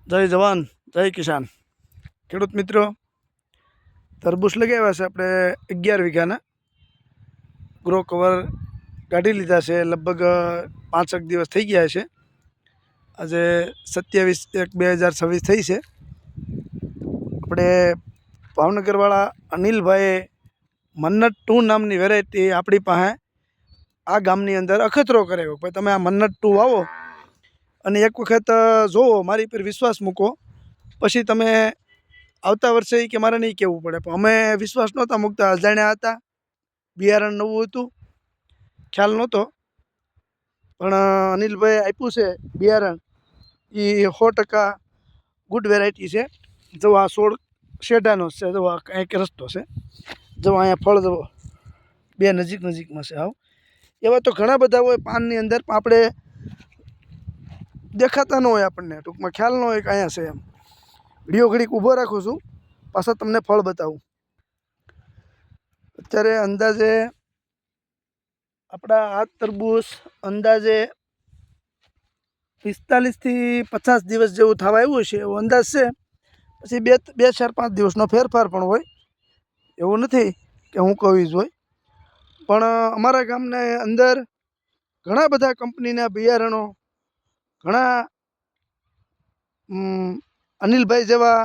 જય જવાન જય કિસાન ખેડૂત મિત્રો, તરબૂચ લગાવ્યા છે આપણે 11 વીઘાના. ગ્રો કવર કાઢી લીધા છે, લગભગ 5 દિવસ થઈ ગયા છે. આજે 27/1/2026 થઈ છે. આપણે ભાવનગરવાળા અનિલભાઈએ મન્નત 2 નામની વેરાયટી આપણી પાસે આ ગામની અંદર અખતરો કરાવ્યો. ભાઈ તમે આ મન્નત 2 વાવો અને એક વખત જોવો, મારી પર વિશ્વાસ મૂકો, પછી તમે આવતા વર્ષે કે મારે નહીં કહેવું પડે. પણ અમે વિશ્વાસ નહોતા મૂકતા, અજાણ્યા હતા, બિયારણ નવું હતું, ખ્યાલ નહોતો. પણ અનિલભાઈ આપ્યું છે બિયારણ, એ 100% ગુડ વેરાયટી છે. જો આ 16 શેઢાનો છે, જો આ કંઈક રસ્તો છે, જો અહીંયા ફળ જવો, બે નજીકમાં છે. એવા તો ઘણા બધા હોય પાનની અંદર, પણ આપણે દેખાતા ન હોય, આપણને ટૂંકમાં ખ્યાલ ન હોય કે અહીંયા છે એમ. વિડીયો ઘડીક ઊભો રાખું છું, પાછા તમને ફળ બતાવું. અત્યારે અંદાજે આપણા આ તરબૂચ અંદાજે 45 થી 50 દિવસ જેવું થવા આવ્યું છે એવો અંદાજ છે. પછી 2-4-5 દિવસનો ફેરફાર પણ હોય, એવું નથી કે હું કહું જ હોય. પણ અમારા ગામના અંદર ઘણા બધા કંપનીના બિયારણો, ઘણા અનિલભાઈ જેવા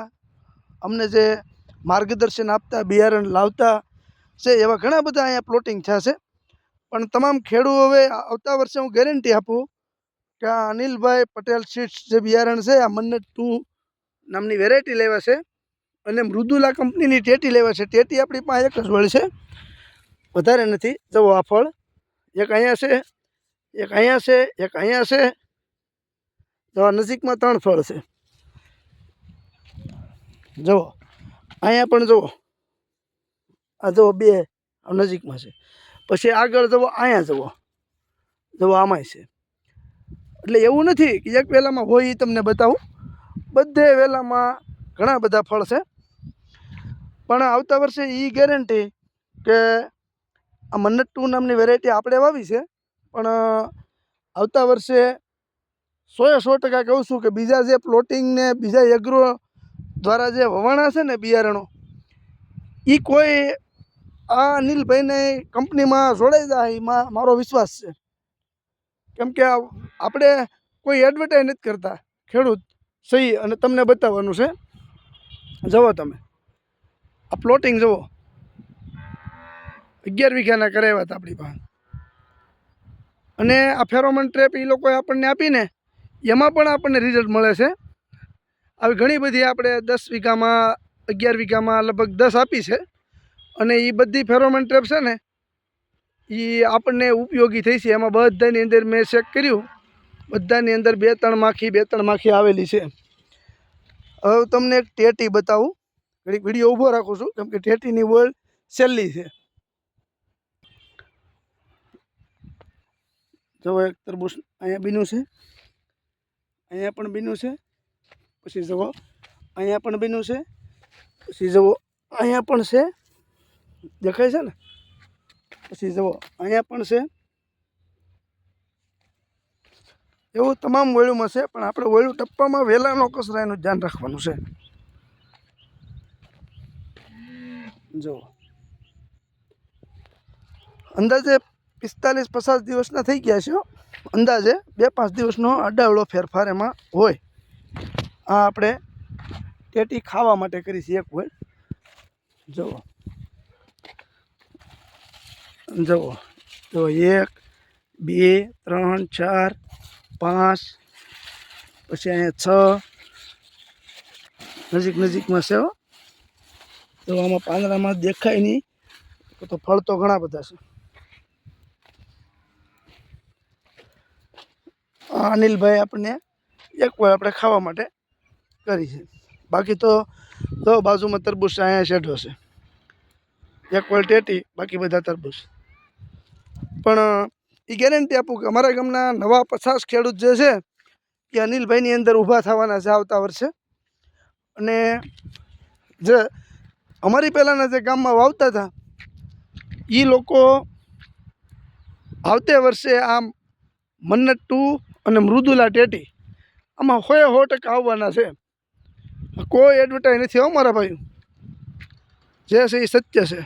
અમને જે માર્ગદર્શન આપતા, બિયારણ લાવતા છે, એવા ઘણા બધા અહીંયા પ્લોટિંગ થયા છે. પણ તમામ ખેડૂતો હવે આવતા વર્ષે હું ગેરંટી આપું કે આ અનિલભાઈ પટેલ સીડ્સ જે બિયારણ છે, આ મન્નત 2 નામની વેરાયટી લેવા છે અને મૃદુલા કંપનીની ટેટી લેવા છે. ટેટી આપણી પાસે એક જ વળ છે, વધારે નથી. જુઓ આ ફળ, એક અહીંયા છે, એક અહીંયા છે, એક અહીંયા છે. તો આ નજીકમાં 3 ફળ છે. જુઓ અહીંયા પણ જુઓ, આ જુઓ 2 નજીકમાં છે. પછી આગળ જુઓ, અહીંયા જુઓ આમાંય છે. એટલે એવું નથી કે એક વેલામાં હોય, એ તમને બતાવું. બધે વેલામાં ઘણા બધા ફળ છે. પણ આવતા વર્ષે એ ગેરંટી કે આ મન્નત 2 નામની વેરાયટી આપણે વાવી છે, પણ આવતા વર્ષે 100% કહું છું કે બીજા જે પ્લોટિંગ ને બીજા એગ્રો દ્વારા જે વવાણા છે ને બિયારણો, એ કોઈ આ અનિલભાઈને કંપનીમાં જોડાઈ જાય, એમાં મારો વિશ્વાસ છે. કેમ કે આપણે કોઈ એડવર્ટાઈઝ નથી કરતા, ખેડૂત સહી, અને તમને બતાવવાનું છે. જુઓ તમે આ પ્લોટિંગ જુઓ, 11 વીઘાના કરાવ્યા હતા આપણી પાસે. અને આ ફેરોમોન ટ્રેપ એ લોકોએ આપણને આપીને એમાં પણ આપણને રિઝલ્ટ મળે છે. આવી ઘણી બધી આપણે 10 વીઘામાં, 11 વીઘામાં લગભગ 10 આપી છે. અને એ બધી ફેરોમોન ટ્રેપ છે ને, એ આપણને ઉપયોગી થઈ છે. એમાં બધાની અંદર મેં ચેક કર્યું, બધાની અંદર 2-3 માખી આવેલી છે. હવે તમને એક ટેટી બતાવું, ઘડીક વિડીયો ઊભો રાખું છું, કેમ કે ટેટીની વોલ છેલ્લી છે. જો એક તરબૂચ અહીંયા બીનું છે, અહીંયા પણ બીનું છે. પછી જુઓ અહીંયા પણ બીનું છે. પછી જુઓ અહીંયા પણ છે, દેખાય છે ને. પછી જુઓ અહીંયા પણ છે. એવું તમામ વોળ્યુંમાં છે. પણ આપણે વોળ્યું ટપ્પામાં વહેલા ન કસરાય એનું ધ્યાન રાખવાનું છે. જુઓ અંદાજે 45-50 દિવસના થઈ ગયા છે. અંદાજે 2-5 દિવસનો અડાવડો ફેરફાર એમાં હોય. આ આપણે ટેટી ખાવા માટે કરી છે એક હોય. જુઓ 1, 2, 3, 4, 5, પછી અહીંયા 6 નજીકમાં છે. તો આમાં પાંદડામાં દેખાય નહીં, તો ફળ તો ઘણા બધા છે. અનિલભાઈ આપણને એક વાર આપણે ખાવા માટે કરી છે. બાકી તો બાજુમાં તરબૂચ અહીંયા શેઢો છે, એક વાર ટેટી, બાકી બધા તરબૂચ. પણ એ ગેરંટી આપું કે અમારા ગામના નવા 50 ખેડૂત જે છે એ અનિલભાઈની અંદર ઊભા થવાના છે આવતા વર્ષે. અને જે અમારી પહેલાંના જે ગામમાં વાવતા હતા, એ લોકો આવતે વર્ષે આમ મન્નત 2 અને મૃદુલા ટેટી આમાં 100% આવવાના છે. કોઈ એડવર્ટાઈઝ નથી હો મારા ભાઈ, જે છે એ સત્ય છે.